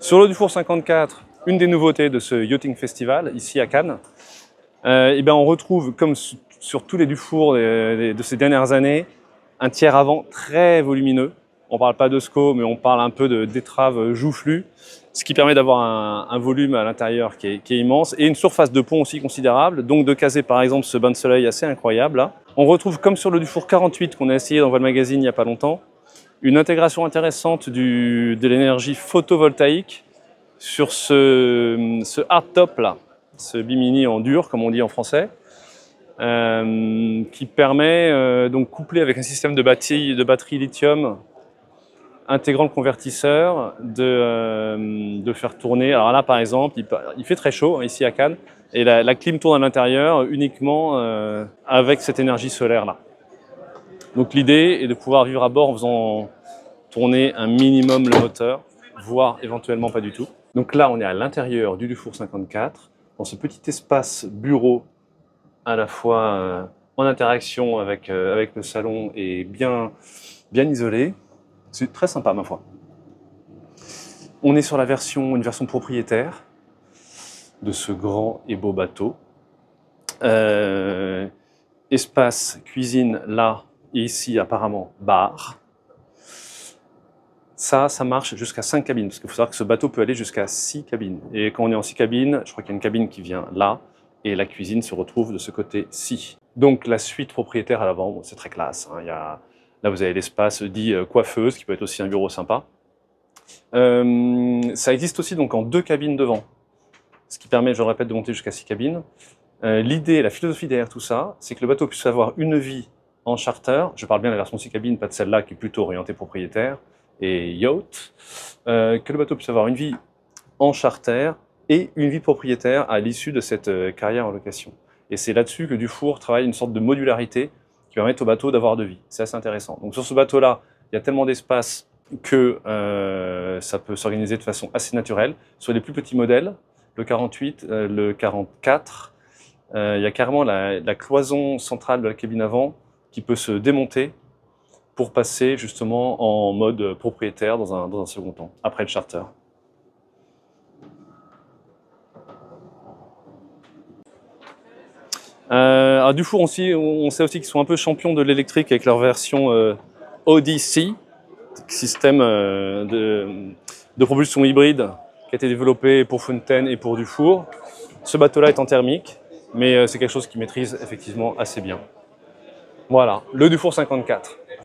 Sur le Dufour 54, une des nouveautés de ce Yachting Festival, ici à Cannes, on retrouve, comme sur tous les Dufours de ces dernières années, un tiers avant très volumineux. On ne parle pas de SCO, mais on parle un peu d'étrave joufflue, ce qui permet d'avoir un volume à l'intérieur qui est immense et une surface de pont aussi considérable, donc de caser par exemple ce bain de soleil assez incroyable. Là. On retrouve, comme sur le Dufour 48 qu'on a essayé dans Voile Magazine il n'y a pas longtemps, une intégration intéressante de l'énergie photovoltaïque sur ce hardtop là, ce bimini en dur comme on dit en français, qui permet donc couplé avec un système de batterie lithium intégrant le convertisseur de faire tourner. Alors là par exemple il fait très chaud ici à Cannes et la clim tourne à l'intérieur uniquement avec cette énergie solaire là. Donc l'idée est de pouvoir vivre à bord en faisant tourner un minimum le moteur, voire éventuellement pas du tout. Donc là on est à l'intérieur du Dufour 54, dans ce petit espace bureau à la fois en interaction avec le salon et bien isolé. C'est très sympa ma foi. On est sur une version propriétaire de ce grand et beau bateau. Espace cuisine là et ici apparemment bar. Ça marche jusqu'à 5 cabines, parce qu'il faut savoir que ce bateau peut aller jusqu'à 6 cabines. Et quand on est en 6 cabines, je crois qu'il y a une cabine qui vient là, et la cuisine se retrouve de ce côté-ci. Donc la suite propriétaire à l'avant, bon, c'est très classe. Hein. Là vous avez l'espace dit coiffeuse, qui peut être aussi un bureau sympa. Ça existe aussi donc en 2 cabines devant, ce qui permet, je le répète, de monter jusqu'à 6 cabines. L'idée, la philosophie derrière tout ça, c'est que le bateau puisse avoir une vie en charter. Je parle bien de la version 6 cabines, pas de celle-là qui est plutôt orientée propriétaire et yacht. Que le bateau puisse avoir une vie en charter et une vie propriétaire à l'issue de cette carrière en location. Et c'est là-dessus que Dufour travaille une sorte de modularité qui permet au bateau d'avoir de vie. C'est assez intéressant. Donc sur ce bateau-là, il y a tellement d'espace que ça peut s'organiser de façon assez naturelle. Sur les plus petits modèles, le 48, le 44, il y a carrément la cloison centrale de la cabine avant qui peut se démonter pour passer justement en mode propriétaire dans un second temps, après le charter. À Dufour, on sait aussi qu'ils sont un peu champions de l'électrique avec leur version Odyssey, système de propulsion hybride qui a été développé pour Fountaine et pour Dufour. Ce bateau-là est en thermique, mais c'est quelque chose qu'ils maîtrisent effectivement assez bien. Voilà, le Dufour 54.